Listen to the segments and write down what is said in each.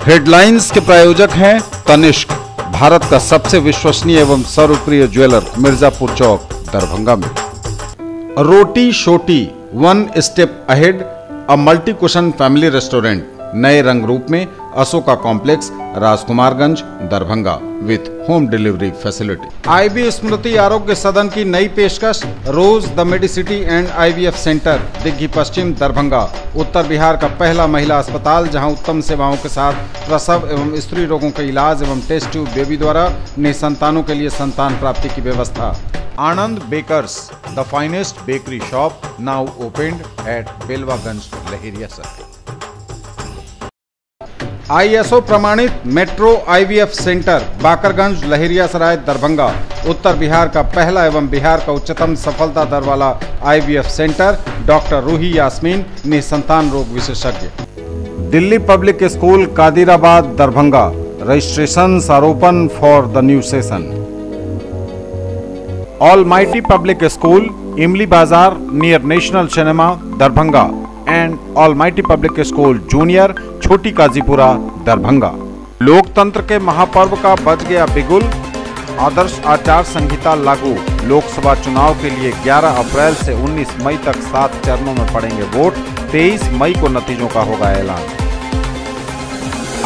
Headlines के प्रायोजक हैं तनिष्क, भारत का सबसे विश्वसनीय एवं सर्वप्रिय ज्वेलर, मिर्जापुर चौक, दरभंगा में। Roti Shoti, one step ahead, a multi cuisine family restaurant, नए रंग रूप में, Ashoka complex, Rajkumarganj, Darbhanga, with home delivery facility. IB Smriti Arogya Sadan की नई पेशकश, rose the medicity and IVF centre, Digghi Pashchim, Darbhanga, उत्तर बिहार का पहला महिला अस्पताल जहां उत्तम सेवाओं के साथ प्रसव एवं स्त्री रोगों के इलाज एवं टेस्ट ट्यूब बेबी द्वारा निसंतानों के लिए संतान प्राप्ति की व्यवस्था। Anand bakers, the finest bakery shop, now opened at Belwaganj, Laheria circle. ISO प्रमाणित metro IVF centre, Bakarganj, Laheriasarai, Darbhanga, उत्तर बिहार का पहला एवं बिहार का उच्चतम सफलता दर वाला IVF centre, doctor Ruhi Yasmin, निसंतान रोग विशेषज्ञ। Delhi public school, Kadirabad, Darbhanga, registration are open for the new session. Almighty public school, Imli Bazar near national cinema, Darbhanga, and almighty public school junior, Chhoti Kazipura, Darbhanga. लोकतंत्र के महापर्व का बज गया बिगुल, आदर्श आचार संहिता लागू, लोकसभा चुनाव के लिए 11 अप्रैल से 19 मई तक 7 चरणों में पड़ेंगे वोट, 23 मई को नतीजों का होगा ऐलान।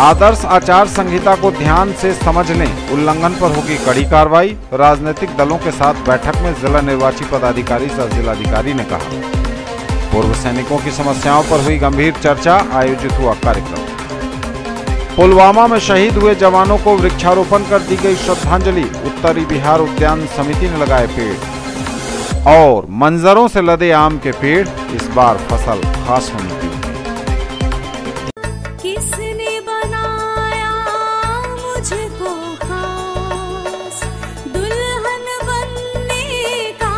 आदर्श आचार संहिता को ध्यान से समझ लें, उल्लंघन पर होगी कड़ी कार्रवाई, राजनीतिक दलों के साथ बैठक में जिला निर्वाची पदाधिकारी सह जिलाधिकारी ने कहा। पूर्व सैनिकों की समस्याओं पर हुई गंभीर चर्चा, आयोजित हुआ कार्यक्रम। पुलवामा में शहीद हुए जवानों को वृक्षारोपण कर दी गई श्रद्धांजलि, उत्तरी बिहार उद्यान समिति ने लगाए पेड़। और मंजरों से लदे आम के पेड़, इस बार फसल खास होने की। किसने बनाया मुझको खास, दुल्हन बनने का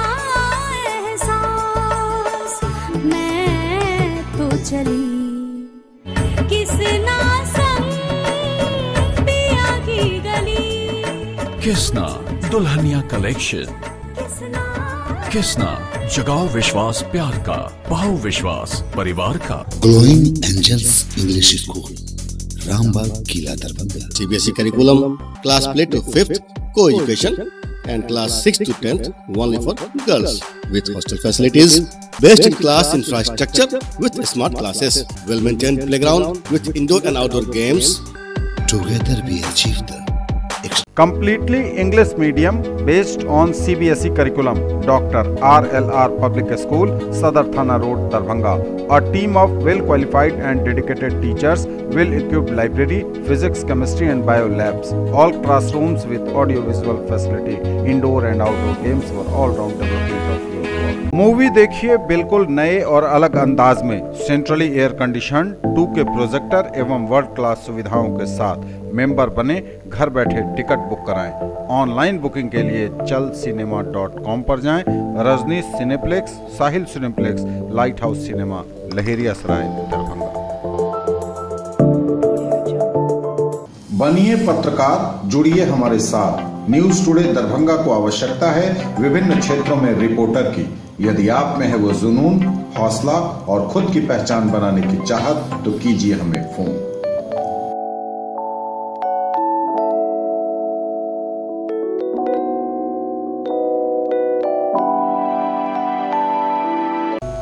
एहसास, मैं तो चली किसना संग पिया की गली। किसना दुल्हनिया कलेक्शन, किसना जगाओ विश्वास प्यार का, पाओ विश्वास परिवार का। Glowing angels English school, Rambagh, Kila, Darbhanga. CBSE curriculum, class play to 5th, co-education, and class 6th to 10th only for girls, with hostel facilities, best in class infrastructure with smart classes, well maintained playground with indoor and outdoor games. Together we achieve the Completely English medium based on CBSE curriculum, Dr. RLR Public School, Sadar Thana Road, Darbhanga. A team of well qualified and dedicated teachers, well equipped library, physics, chemistry and bio labs. All classrooms with audio visual facility, indoor and outdoor games for all round development of your work. Movie देखिए बिल्कुल नए और अलग अंदाज में, centrally air condition 2K projector एवं world class सुविधाओं के साथ। मेंबर बने, घर बैठे टिकट बुक कराएं। ऑनलाइन बुकिंग के लिए chalcinema.com पर जाएं। Rajnish cineplex, Sahil cineplex, light house cinema, Laheriasarai, Darbhanga. बनिए पत्रकार, जुड़िए हमारे साथ। न्यूज टुडे दरभंगा को आवश्यकता है विभिन्न क्षेत्रों में रिपोर्टर की। यदि आप में है वो जुनून, हौसला और खुद की पहचान बनाने की चाहत, तो कीजिए हमें फोन।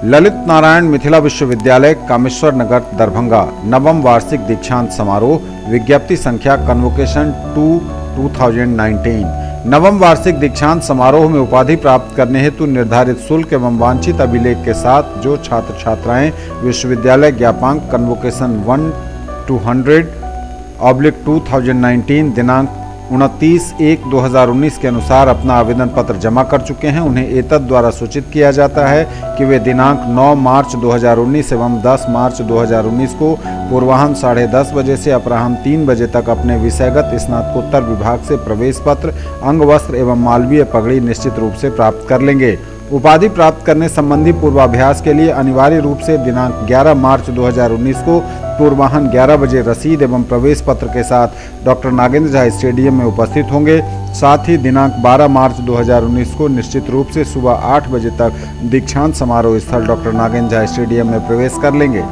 ललित नारायण मिथिला विश्वविद्यालय, कामेश्वर नगर, दरभंगा, नवम वार्षिक दीक्षांत समारोह, विज्ञप्ति संख्या कन्वोकेशन 2/2019। नवम वार्षिक दीक्षांत समारोह में उपाधि प्राप्त करने हेतु निर्धारित शुल्क एवं वांछित अभिलेख के साथ जो छात्र छात्राएं विश्वविद्यालय ज्ञापांक कन्वोकेशन 1/200/2019 दिनांक 29/1/2019 के अनुसार अपना आवेदन पत्र जमा कर चुके हैं, उन्हें एतद द्वारा सूचित किया जाता है कि वे दिनांक 9 मार्च 2019 एवं 10 मार्च 2019 को पूर्वाह्न 10:30 बजे से अपराह्न 3 बजे तक अपने विषयगत स्नातकोत्तर विभाग से प्रवेश पत्र, अंगवस्त्र एवं मालवीय पगड़ी निश्चित रूप से प्राप्त कर लेंगे। उपाधि प्राप्त करने संबंधी पूर्वाभ्यास के लिए अनिवार्य रूप से दिनांक 11 मार्च 2019 को पूर्वाह्न 11 बजे रसीद एवं प्रवेश पत्र के साथ डॉक्टर नागेंद्र झा स्टेडियम में उपस्थित होंगे। साथ ही दिनांक 12 मार्च 2019 को निश्चित रूप से सुबह 8 बजे तक दीक्षांत समारोह स्थल डॉक्टर नागेंद्र झा स्टेडियम में प्रवेश कर लेंगे।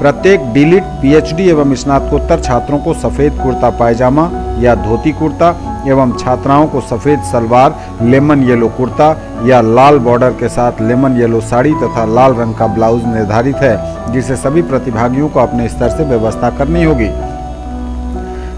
प्रत्येक डीलिट, पीएचडी एवं स्नातकोत्तर छात्रों को सफेद कुर्ता पायजामा या धोती कुर्ता एवं छात्राओं को सफेद सलवार, लेमन येलो कुर्ता या लाल बॉर्डर के साथ लेमन येलो साड़ी तथा लाल रंग का ब्लाउज निर्धारित है, जिसे सभी प्रतिभागियों को अपने स्तर से व्यवस्था करनी होगी।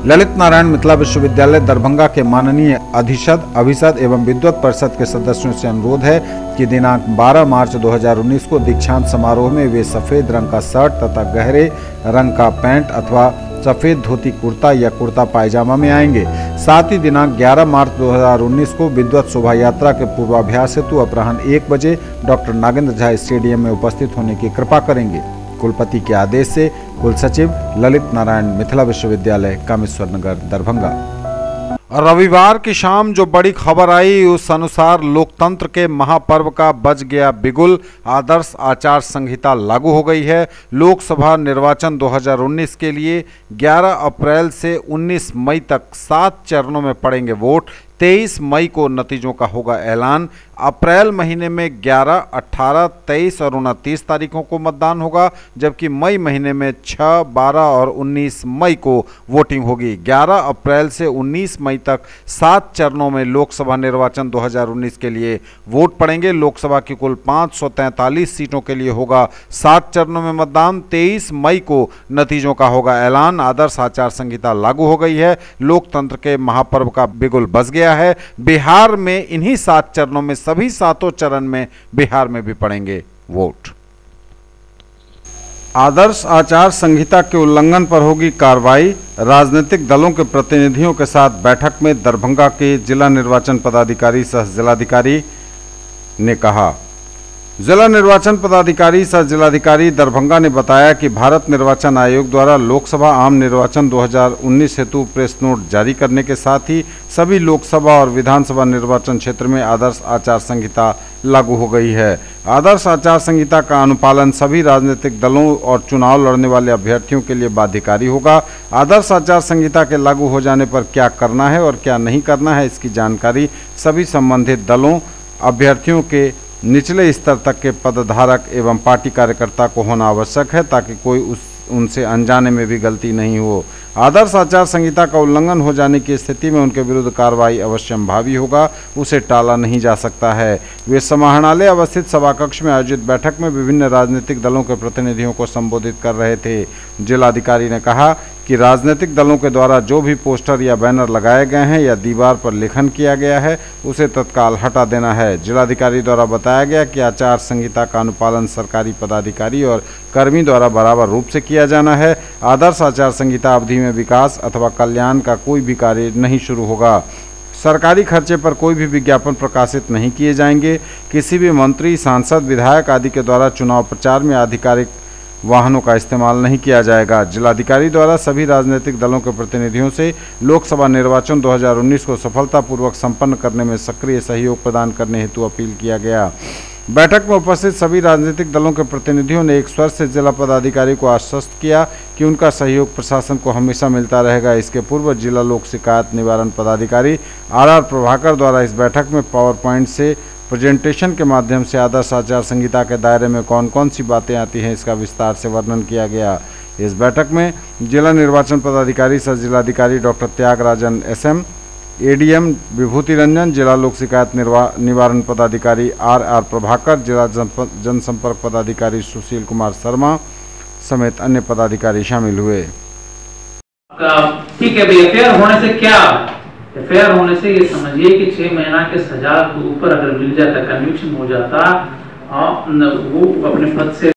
ललित नारायण मिथिला विश्वविद्यालय दरभंगा के माननीय अधिशद, अभिषद एवं विद्वत परिषद के सदस्यों से अनुरोध है कि दिनांक 12 मार्च 2019 को दीक्षांत समारोह में वे सफेद रंग का शर्ट तथा गहरे रंग का पैंट अथवा सफेद धोती कुर्ता या कुर्ता पायजामा में आएंगे। साथ ही दिनांक 11 मार्च 2019 को विद्वत शोभा यात्रा के पूर्वाभ्यास हेतु अपराह्न 1 बजे डॉक्टर नागेंद्र झा स्टेडियम में उपस्थित होने की कृपा करेंगे। कुलपति के आदेश से कुल सचिव, ललित नारायण मिथिला विश्वविद्यालय, कामेश्वर नगर, दरभंगा। रविवार की शाम जो बड़ी खबर आई उस अनुसार लोकतंत्र के महापर्व का बज गया बिगुल। आदर्श आचार संहिता लागू हो गई है। लोकसभा निर्वाचन 2019 के लिए 11 अप्रैल से 19 मई तक 7 चरणों में पड़ेंगे वोट। 23 मई को नतीजों का होगा ऐलान। अप्रैल महीने में 11, 18, 23 और 29 तारीखों को मतदान होगा, जबकि मई महीने में 6, 12 और 19 मई को वोटिंग होगी। 11 अप्रैल से 19 मई तक 7 चरणों में लोकसभा निर्वाचन 2019 के लिए वोट पड़ेंगे। लोकसभा की कुल 543 सीटों के लिए होगा 7 चरणों में मतदान। 23 मई को नतीजों का होगा ऐलान। आदर्श आचार संहिता लागू हो गई है। लोकतंत्र के महापर्व का बिगुल बज गया है। बिहार में इन्हीं 7 चरणों में सभी 7 चरण में बिहार में भी पड़ेंगे वोट। आदर्श आचार संहिता के उल्लंघन पर होगी कार्रवाई। राजनीतिक दलों के प्रतिनिधियों के साथ बैठक में दरभंगा के जिला निर्वाचन पदाधिकारी सह जिलाधिकारी ने कहा। जिला निर्वाचन पदाधिकारी सह जिलाधिकारी दरभंगा ने बताया कि भारत निर्वाचन आयोग द्वारा लोकसभा आम निर्वाचन 2019 हेतु प्रेस नोट जारी करने के साथ ही सभी लोकसभा और विधानसभा निर्वाचन क्षेत्र में आदर्श आचार संहिता लागू हो गई है। आदर्श आचार संहिता का अनुपालन सभी राजनीतिक दलों और चुनाव लड़ने वाले अभ्यर्थियों के लिए बाध्यकारी होगा। आदर्श आचार संहिता के लागू हो जाने पर क्या करना है और क्या नहीं करना है, इसकी जानकारी सभी संबंधित दलों, अभ्यर्थियों के निचले स्तर तक के पदधारक एवं पार्टी कार्यकर्ता को होना आवश्यक है, ताकि कोई उनसे अनजाने में भी गलती नहीं हो। आदर्श आचार संहिता का उल्लंघन हो जाने की स्थिति में उनके विरुद्ध कार्रवाई अवश्यंभावी होगा, उसे टाला नहीं जा सकता है। वे समाहरणालय अवस्थित सभाकक्ष में आयोजित बैठक में विभिन्न राजनीतिक दलों के प्रतिनिधियों को संबोधित कर रहे थे। जिलाधिकारी ने कहा कि राजनीतिक दलों के द्वारा जो भी पोस्टर या बैनर लगाए गए हैं या दीवार पर लेखन किया गया है उसे तत्काल हटा देना है। जिलाधिकारी द्वारा बताया गया कि आचार संहिता का अनुपालन सरकारी पदाधिकारी और कर्मी द्वारा बराबर रूप से किया जाना है। आदर्श आचार संहिता अवधि में विकास अथवा कल्याण का कोई भी कार्य नहीं शुरू होगा। सरकारी खर्चे पर कोई भी विज्ञापन प्रकाशित नहीं किए जाएंगे। किसी भी मंत्री, सांसद, विधायक आदि के द्वारा चुनाव प्रचार में आधिकारिक वाहनों का इस्तेमाल नहीं किया जाएगा। जिलाधिकारी द्वारा सभी राजनीतिक दलों के प्रतिनिधियों से लोकसभा निर्वाचन 2019 को सफलतापूर्वक संपन्न करने में सक्रिय सहयोग प्रदान करने हेतु अपील किया गया। बैठक में उपस्थित सभी राजनीतिक दलों के प्रतिनिधियों ने एक स्वर से जिला पदाधिकारी को आश्वस्त किया कि उनका सहयोग प्रशासन को हमेशा मिलता रहेगा। इसके पूर्व जिला लोक शिकायत निवारण पदाधिकारी RR प्रभाकर द्वारा इस बैठक में पावर पॉइंट से प्रेजेंटेशन के माध्यम से आदर्श आचार संहिता के दायरे में कौन कौन सी बातें आती हैं, इसका विस्तार से वर्णन किया गया। इस बैठक में जिला निर्वाचन पदाधिकारी सह जिलाधिकारी डॉक्टर त्यागराजन SM, ADM विभूति रंजन, जिला लोक शिकायत निवारण पदाधिकारी RR प्रभाकर, जिला जनसंपर्क पदाधिकारी सुशील कुमार शर्मा समेत अन्य पदाधिकारी शामिल हुए। ठीक है भाई, एफआईआर होने से क्या, एफआईआर होने से ये समझिए कि 6 महीना के सजा के ऊपर अगर मिल जाता, कन्विक्शन हो जाता, वो अपने पद से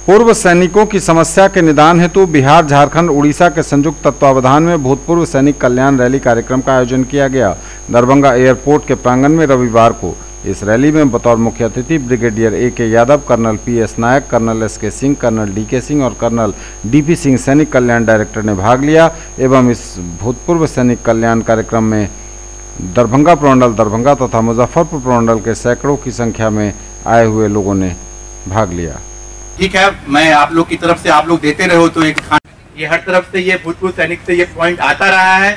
पूर्व सैनिकों की समस्या के निदान हेतु बिहार, झारखंड, उड़ीसा के संयुक्त तत्वावधान में भूतपूर्व सैनिक कल्याण रैली कार्यक्रम का आयोजन किया गया। दरभंगा एयरपोर्ट के प्रांगण में रविवार को इस रैली में बतौर मुख्य अतिथि brigadier AK Yadav, colonel PS Nayak, colonel SK Singh, colonel DK Singh और कर्नल DP सिंह सैनिक कल्याण डायरेक्टर ने भाग लिया एवं इस भूतपूर्व सैनिक कल्याण कार्यक्रम में दरभंगा प्रमंडल दरभंगा तथा मुजफ्फरपुर प्रमंडल के सैकड़ों की संख्या में आए हुए लोगों ने भाग लिया। ठीक है, मैं आप लोग की तरफ से आप लोग देते रहो तो एक ये हर तरफ से ये भूतपूर्व सैनिक से ये पॉइंट आता रहा है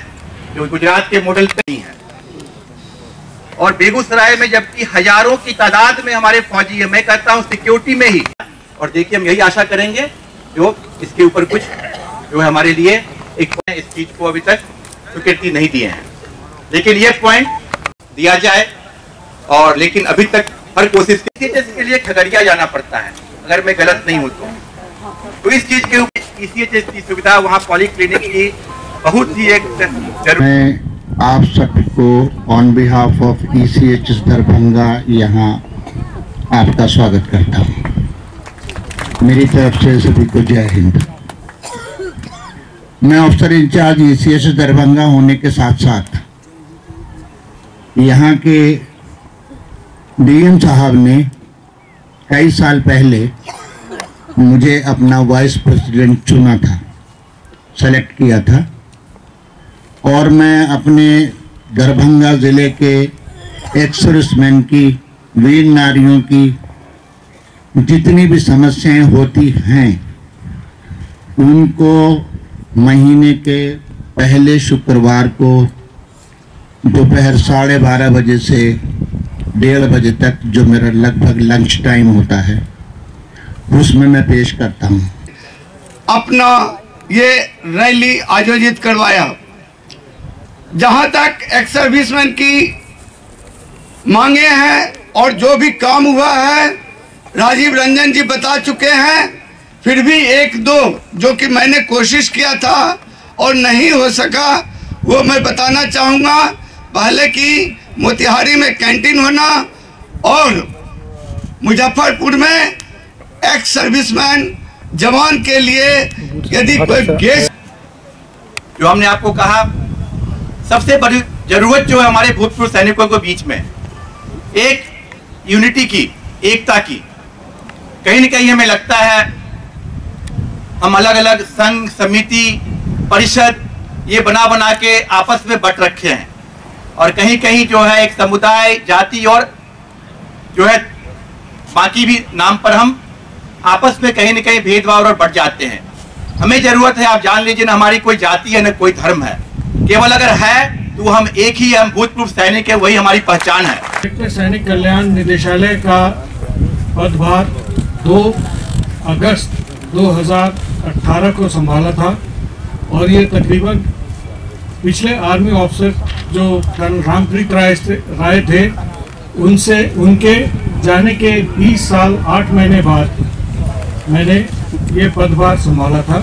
जो गुजरात के मॉडल पे नहीं है। और बेगूसराय में जबकि हजारों की तादाद में हमारे फौजी है, मैं कहता हूँ सिक्योरिटी में ही। और देखिए हम यही आशा करेंगे जो इसके ऊपर कुछ जो है हमारे लिए एक इस चीज को अभी तक स्वीकृति नहीं दिए हैं, लेकिन ये पॉइंट दिया जाए। और लेकिन अभी तक हर कोशिश के लिए खगड़िया जाना पड़ता है, अगर मैं गलत नहीं हूँ तो इस चीज के ऊपर ECHS की सुविधा वहाँ पॉलीक्लिनिक की बहुत ही एक मैं आप सबको on behalf of ECHS Darbhanga यहाँ आपका स्वागत करता हूँ। मेरी तरफ से सभी को जय हिंद। मैं अफसर इंचार्ज ECHS दरभंगा होने के साथ साथ यहाँ के DM साहब ने कई साल पहले मुझे अपना वाइस प्रेसिडेंट चुना था, सेलेक्ट किया था, और मैं अपने दरभंगा ज़िले के एक्स सर्विसमैन की, वीर नारियों की जितनी भी समस्याएं होती हैं उनको महीने के पहले शुक्रवार को दोपहर 12:30 बजे से 1:30 बजे तक, जो मेरा लगभग लंच टाइम होता है, उसमें मैं पेश करता हूँ। अपना ये रैली आयोजित करवाया। जहाँ तक एक्स सर्विसमैन की मांगे हैं और जो भी काम हुआ है राजीव रंजन जी बता चुके हैं, फिर भी एक दो जो कि मैंने कोशिश किया था और नहीं हो सका वो मैं बताना चाहूँगा। पहले कि मोतिहारी में कैंटीन होना और मुजफ्फरपुर में एक्स सर्विसमैन जवान के लिए यदि कोई गेस्ट, जो हमने आपको कहा सबसे बड़ी जरूरत जो है हमारे भूतपूर्व सैनिकों के बीच में एक यूनिटी की, एकता की। कहीं न कहीं हमें लगता है हम अलग अलग संघ, समिति, परिषद ये बना बना के आपस में बट रखे हैं, और कहीं कहीं जो है एक समुदाय, जाति और जो है बाकी भी नाम पर हम आपस में कहीं न कहीं भेदभाव और बढ़ जाते हैं। हमें जरूरत है, आप जान लीजिए, ना हमारी कोई जाति है न कोई धर्म है, केवल अगर है तो हम एक ही है, हम भूतपूर्व सैनिक है, वही हमारी पहचान है। सैनिक कल्याण निदेशालय का पदभार 2 अगस्त 2018 को संभाला था, और ये तकरीबन पिछले आर्मी ऑफिसर जो कर्नल रामप्रीत राय थे उनसे, उनके जाने के 20 साल 8 महीने बाद मैंने ये पदभार संभाला था।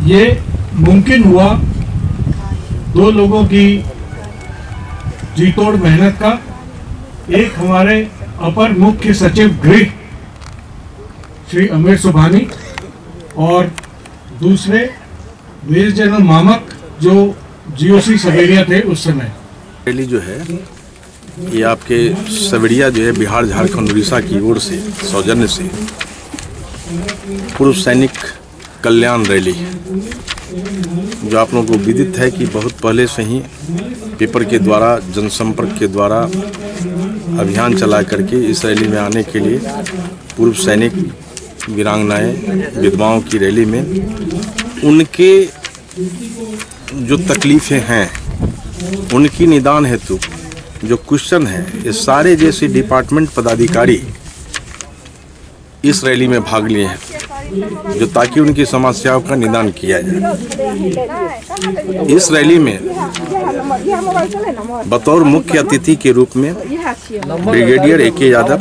ये मुमकिन हुआ 2 लोगों की जीतोड़ मेहनत का। एक हमारे अपर मुख्य सचिव गृह श्री अमीर सुभानी, और दूसरे मेजर जनरल मामक जो GOC सवेरिया थे उस समय। रैली जो है ये आपके सवेरिया जो है बिहार, झारखंड, उड़ीसा की ओर से सौजन्य से पूर्व सैनिक कल्याण रैली, जो आप लोगों को विदित है कि बहुत पहले से ही पेपर के द्वारा, जनसंपर्क के द्वारा अभियान चला करके इस रैली में आने के लिए पूर्व सैनिक, वीरांगनाएं, विधवाओं की रैली में उनके जो तकलीफ़ें हैं उनकी निदान हेतु जो क्वेश्चन है, ये सारे जैसे डिपार्टमेंट पदाधिकारी इस रैली में भाग लिए हैं, जो ताकि उनकी समस्याओं का निदान किया जाए। इस रैली में बतौर मुख्य अतिथि के रूप में brigadier AK Yadav,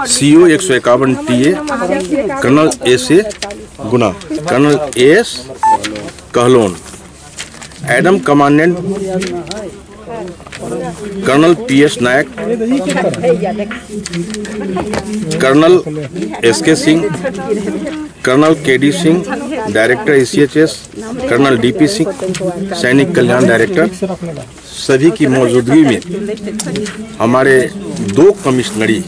CO 151 TA, colonel SA Guna, colonel AS Kahlon, adm commandant colonel PS Nayak, colonel SK Singh, colonel KD Singh, director ECHS, colonel DP Singh, सैनिक कल्याण डायरेक्टर, सभी की मौजूदगी में हमारे 2 कमिश्नरी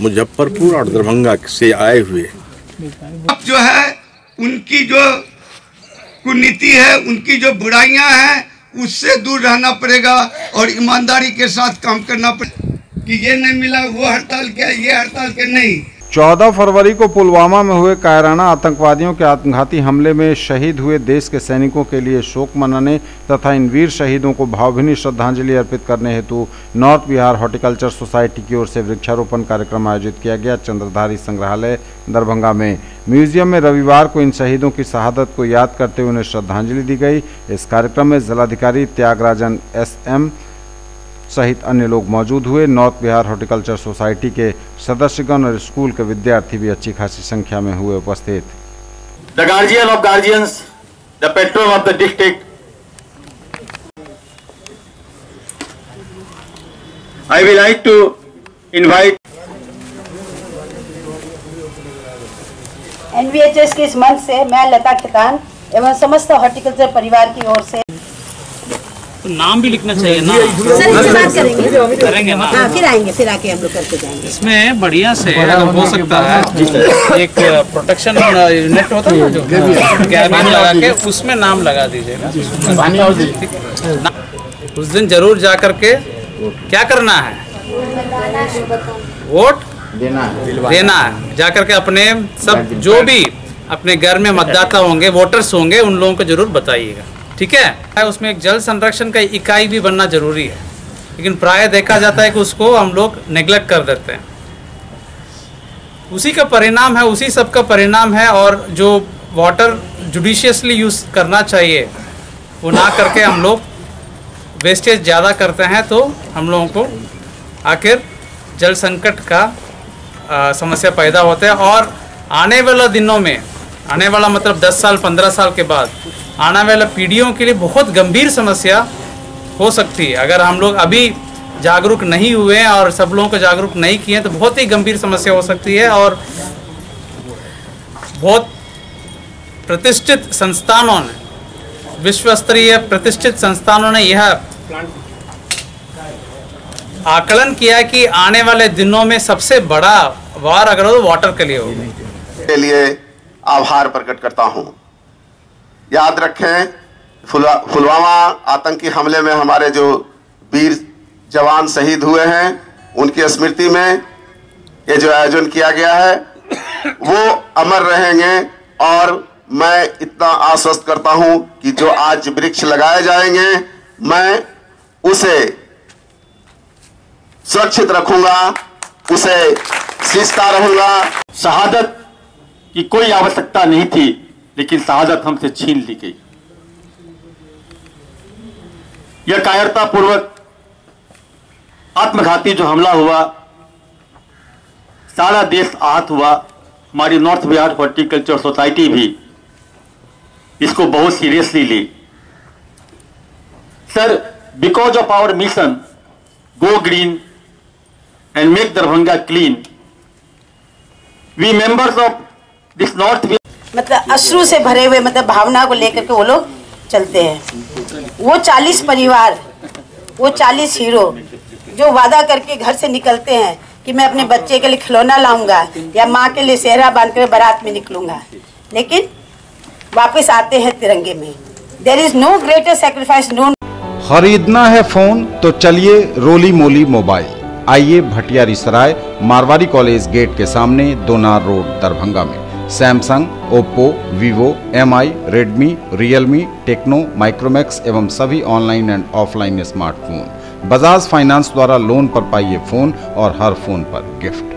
मुजफ्फरपुर और दरभंगा से आए हुए जो है उनकी जो कुनीति है, उनकी जो बुराइयां हैं, उससे दूर रहना पड़ेगा और ईमानदारी के साथ काम करना पड़ेगा। कि ये नहीं मिला, वो हड़ताल किया, ये हड़ताल के नहीं। 14 फरवरी को पुलवामा में हुए कायराना आतंकवादियों के आत्मघाती हमले में शहीद हुए देश के सैनिकों के लिए शोक मनाने तथा इन वीर शहीदों को भावभीनी श्रद्धांजलि अर्पित करने हेतु नॉर्थ बिहार हॉर्टिकल्चर सोसाइटी की ओर से वृक्षारोपण कार्यक्रम आयोजित किया गया। चंद्रधारी संग्रहालय दरभंगा में म्यूजियम में रविवार को इन शहीदों की शहादत को याद करते हुए उन्हें श्रद्धांजलि दी गई। इस कार्यक्रम में जिलाधिकारी त्यागराजन SM सहित अन्य लोग मौजूद हुए। नॉर्थ बिहार हॉर्टिकल्चर सोसाइटी के सदस्यगण और स्कूल के विद्यार्थी भी अच्छी खासी संख्या में हुए उपस्थित। The guardian of guardians, the patron of the district, I will like to invite NVHS के इस मंच से मैं लता खेतान एवं समस्त हॉर्टिकल्चर परिवार की ओर से तो नाम भी लिखना चाहिए ना। सर बात करेंगे ना। हाँ, फिर आएंगे, फिर आके हम लोग करके जाएंगे। इसमें बढ़िया से अगर हो सकता है एक प्रोटेक्शन यूनिट होता है ना जो कैबिन लगा के उसमें नाम लगा दीजिएगा। उस दिन जरूर जा करके क्या करना है, वोट देना है। जा करके अपने सब जो भी अपने घर में मतदाता होंगे, वोटर्स होंगे, उन लोगों को जरूर बताइएगा, ठीक है। उसमें एक जल संरक्षण का इकाई भी बनना जरूरी है, लेकिन प्राय देखा जाता है कि उसको हम लोग नेग्लेक्ट कर देते हैं। उसी का परिणाम है, उसी सब का परिणाम है। और जो वाटर जुडिशियसली यूज़ करना चाहिए वो ना करके हम लोग वेस्टेज ज़्यादा करते हैं, तो हम लोगों को आखिर जल संकट का समस्या पैदा होता है। और आने वाला दिनों में, आने वाला मतलब 10 साल 15 साल के बाद आने वाले पीढ़ियों के लिए बहुत गंभीर समस्या हो सकती है। अगर हम लोग अभी जागरूक नहीं हुए हैं और सब लोगों को जागरूक नहीं किए तो बहुत ही गंभीर समस्या हो सकती है। और बहुत प्रतिष्ठित संस्थानों ने, विश्व स्तरीय प्रतिष्ठित संस्थानों ने यह आकलन किया कि आने वाले दिनों में सबसे बड़ा वार अगर हो तो वाटर के लिए होगा। के लिए आभार प्रकट करता हूं। याद रखें, पुलवामा आतंकी हमले में हमारे जो वीर जवान शहीद हुए हैं उनकी स्मृति में ये जो आयोजन किया गया है वो अमर रहेंगे। और मैं इतना आश्वस्त करता हूं कि जो आज वृक्ष लगाए जाएंगे मैं उसे सुरक्षित रखूंगा, उसे सींचता रहूंगा। शहादत की कोई आवश्यकता नहीं थी, लेकिन शहादत हमसे छीन ली गई। यह कायरतापूर्वक आत्मघाती जो हमला हुआ, सारा देश आहत हुआ। हमारी नॉर्थ बिहार हॉर्टिकल्चर सोसाइटी भी इसको बहुत सीरियसली ली। Sir, because of our mission go green and make Darbhanga clean, we members of this north, मतलब अश्रु से भरे हुए मतलब भावना को लेकर के वो लोग चलते हैं। वो 40 परिवार, वो 40 हीरो जो वादा करके घर से निकलते हैं कि मैं अपने बच्चे के लिए खिलौना लाऊंगा या माँ के लिए सेहरा बांधकर बारात में निकलूंगा, लेकिन वापस आते हैं तिरंगे में। There is no greater sacrifice known. खरीदना है फोन तो चलिए रोली मोली मोबाइल। आइए भटियारी सराय मारवाड़ी कॉलेज गेट के सामने दोनार रोड दरभंगा में Samsung, Oppo, Vivo, MI, Redmi, Realme, Tecno, Micromax एवं सभी online and offline smartphone Bajaj finance द्वारा लोन पर पाइए फोन और हर फोन पर गिफ्ट।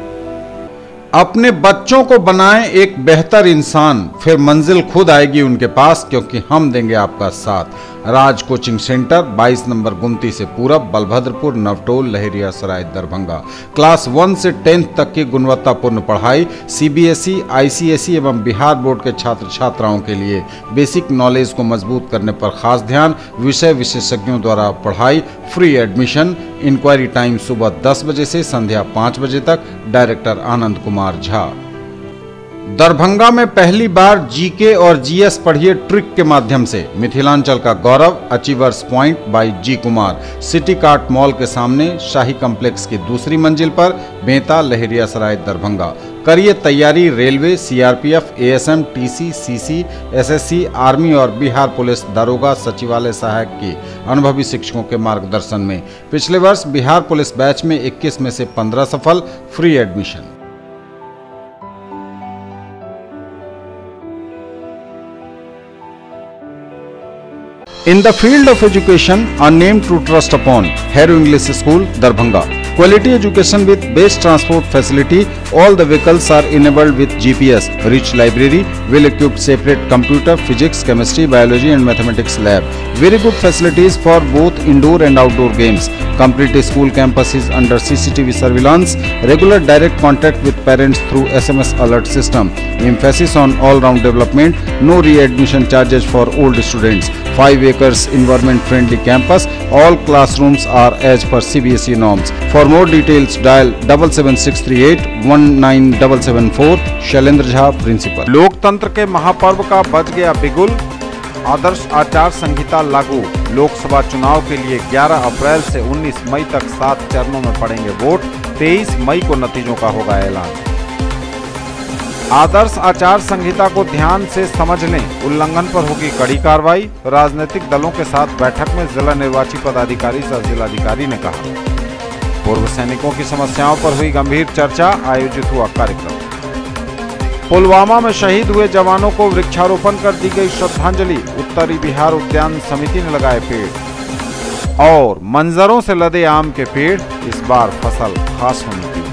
अपने बच्चों को बनाएं एक बेहतर इंसान, फिर मंजिल खुद आएगी उनके पास, क्योंकि हम देंगे आपका साथ। राज कोचिंग सेंटर 22 नंबर गुमती से पूरब, बलभद्रपुर, नवटोल, लहेरिया सराय दरभंगा। क्लास 1 से 10th तक की गुणवत्तापूर्ण पढ़ाई, CBSE, ICSE एवं बिहार बोर्ड के छात्र छात्राओं के लिए बेसिक नॉलेज को मजबूत करने पर खास ध्यान। विषय विशेषज्ञों द्वारा पढ़ाई, फ्री एडमिशन। इंक्वायरी टाइम सुबह 10 बजे से संध्या 5 बजे तक। डायरेक्टर आनंद कुमार झा। दरभंगा में पहली बार GK और GS पढ़िए ट्रिक के माध्यम से मिथिलांचल का गौरव। Achievers point by G Kumar, city cart mall के सामने, शाही कॉम्प्लेक्स की दूसरी मंजिल पर, बेंता, लहेरिया सराय दरभंगा। करिए तैयारी railway, CRPF, ASM, TC, CC, SSC, army और बिहार पुलिस दारोगा सचिवालय सहायक की अनुभवी शिक्षकों के मार्गदर्शन में। पिछले वर्ष बिहार पुलिस बैच में 21 में से 15 सफल। Free admission. In the field of education, a name to trust upon, Hero English School, Darbhanga. Quality education with best transport facility. All the vehicles are enabled with GPS. Rich library, well-equipped separate computer, physics, chemistry, biology and mathematics lab. Very good facilities for both indoor and outdoor games. Complete school campus is under CCTV surveillance. Regular direct contact with parents through SMS alert system. Emphasis on all-round development. No re-admission charges for old students. 5 acres environment-friendly campus. All classrooms are as per CBSE norms. For more details, dial 77638 19774. Shailendra Jha, principal. लोकतंत्र के महापर्व का बज गया बिगुल। आदर्श आचार संहिता लागू। लोकसभा चुनाव के लिए 11 अप्रैल से 19 मई तक 7 चरणों में पड़ेंगे वोट। 23 मई को नतीजों का होगा ऐलान। आदर्श आचार संहिता को ध्यान से समझ लें, उल्लंघन पर होगी कड़ी कार्रवाई। राजनीतिक दलों के साथ बैठक में जिला निर्वाची पदाधिकारी सह जिलाधिकारी ने कहा। पूर्व सैनिकों की समस्याओं पर हुई गंभीर चर्चा, आयोजित हुआ कार्यक्रम। पुलवामा में शहीद हुए जवानों को वृक्षारोपण कर दी गई श्रद्धांजलि। उत्तरी बिहार उद्यान समिति ने लगाए पेड़। और मंजरों से लदे आम के पेड़, इस बार फसल खास होने की उम्मीद।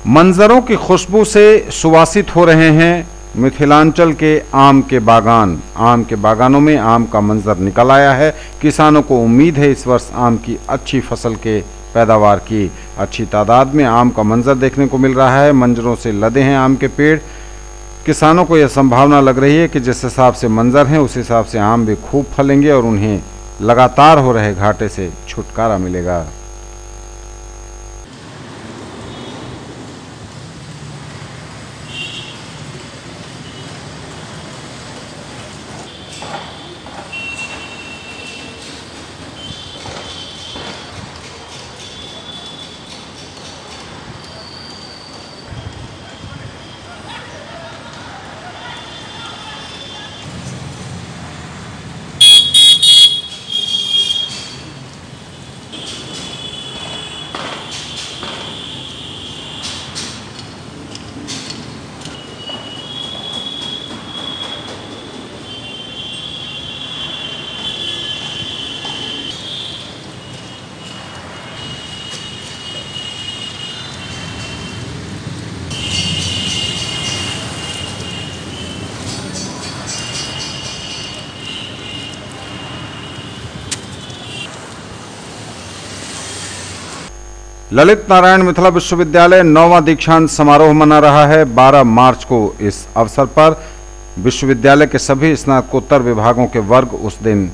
मंजरों की खुशबू से सुवासित हो रहे हैं मिथिलांचल के आम के बागान। आम के बागानों में आम का मंजर निकल आया है। किसानों को उम्मीद है इस वर्ष आम की अच्छी फसल के पैदावार की। अच्छी तादाद में आम का मंजर देखने को मिल रहा है। मंजरों से लदे हैं आम के पेड़। किसानों को यह संभावना लग रही है कि जिस हिसाब से मंजर हैं उस हिसाब से आम भी खूब फलेंगे और उन्हें लगातार हो रहे घाटे से छुटकारा मिलेगा। ललित नारायण मिथिला विश्वविद्यालय 9वां दीक्षांत समारोह मना रहा है 12 मार्च को। इस अवसर पर विश्वविद्यालय के सभी स्नातकोत्तर विभागों के वर्ग उस दिन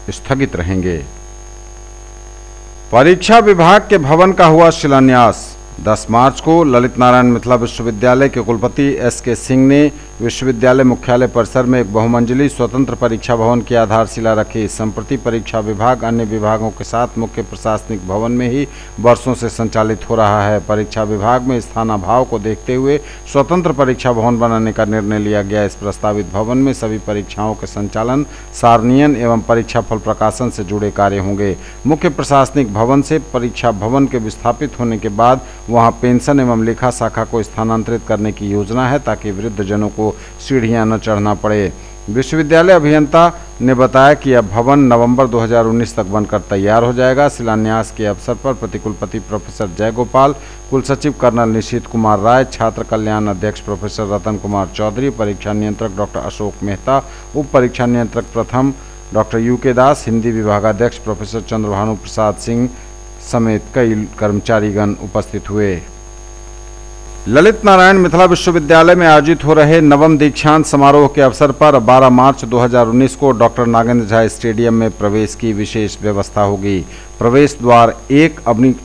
स्थगित रहेंगे। परीक्षा विभाग के भवन का हुआ शिलान्यास। 10 मार्च को ललित नारायण मिथिला विश्वविद्यालय के कुलपति एस.के. सिंह ने विश्वविद्यालय मुख्यालय परिसर में एक बहुमंजिली स्वतंत्र परीक्षा भवन की आधारशिला रखी। संप्रति परीक्षा विभाग अन्य विभागों के साथ मुख्य प्रशासनिक भवन में ही वर्षों से संचालित हो रहा है। परीक्षा विभाग में स्थानाभाव को देखते हुए स्वतंत्र परीक्षा भवन बनाने का निर्णय लिया गया। इस प्रस्तावित भवन में सभी परीक्षाओं के संचालन, सारणीयन एवं परीक्षा फल प्रकाशन से जुड़े कार्य होंगे। मुख्य प्रशासनिक भवन से परीक्षा भवन के विस्थापित होने के बाद वहां पेंशन एवं लेखा शाखा को स्थानांतरित करने की योजना है ताकि वृद्धजनों को सीढ़ियां न चढ़ना पड़े। विश्वविद्यालय अभियंता ने बताया कि यह भवन नवंबर 2019 तक बनकर तैयार हो जाएगा। शिलान्यास के अवसर पर प्रतिकुलपति प्रोफेसर जयगोपाल, कुलसचिव कर्नल निशीत कुमार राय, छात्र कल्याण अध्यक्ष प्रोफेसर रतन कुमार चौधरी, परीक्षा नियंत्रक डॉक्टर अशोक मेहता, उप परीक्षा नियंत्रक प्रथम डॉक्टर यूके दास, हिंदी विभागाध्यक्ष प्रोफेसर चंद्रभानु प्रसाद सिंह समेत कई कर्मचारीगण उपस्थित हुए। ललित नारायण मिथिला विश्वविद्यालय में आयोजित हो रहे 9वें दीक्षांत समारोह के अवसर पर 12 मार्च 2019 को डॉक्टर नागेंद्र झा स्टेडियम में प्रवेश की विशेष व्यवस्था होगी। प्रवेश द्वार 1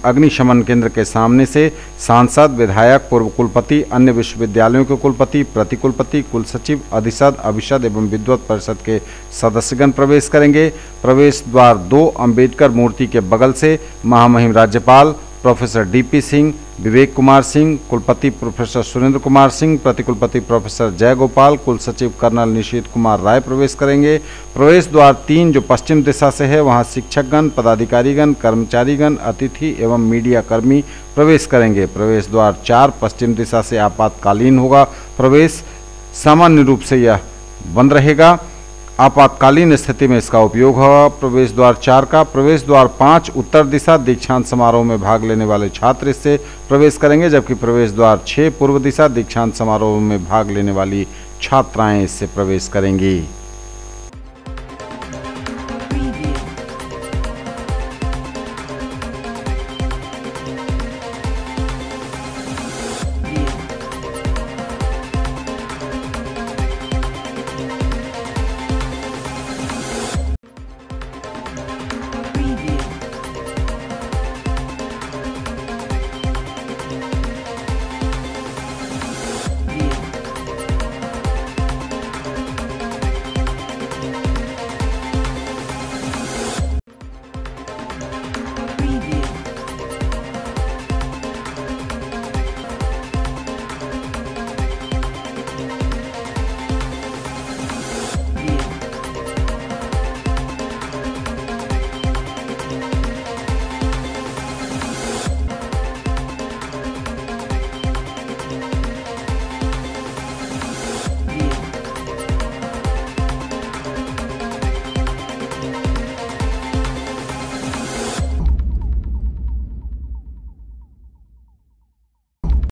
अग्निशमन केंद्र के सामने से सांसद, विधायक, पूर्व कुलपति, अन्य विश्वविद्यालयों के कुलपति, प्रतिकुलपति, कुलसचिव, अधिसद, अभिषद एवं विद्वत परिषद के सदस्यगण प्रवेश करेंगे। प्रवेश द्वार 2 अम्बेडकर मूर्ति के बगल से महामहिम राज्यपाल प्रोफेसर डीपी सिंह, विवेक कुमार सिंह, कुलपति प्रोफेसर सुरेंद्र कुमार सिंह, प्रतिकुलपति प्रोफेसर जयगोपाल, कुलसचिव कर्नल निशीत कुमार राय प्रवेश करेंगे। प्रवेश द्वार 3 जो पश्चिम दिशा से है वहां शिक्षकगण, पदाधिकारीगण, कर्मचारीगण, अतिथि एवं मीडिया कर्मी प्रवेश करेंगे। प्रवेश द्वार 4 पश्चिम दिशा से आपातकालीन होगा। प्रवेश सामान्य रूप से यह बंद रहेगा। आपातकालीन स्थिति में इसका उपयोग होगा। प्रवेश द्वार 4 का प्रवेश द्वार 5 उत्तर दिशा दीक्षांत समारोह में भाग लेने वाले छात्र इससे प्रवेश करेंगे, जबकि प्रवेश द्वार 6 पूर्व दिशा दीक्षांत समारोह में भाग लेने वाली छात्राएं इससे प्रवेश करेंगी।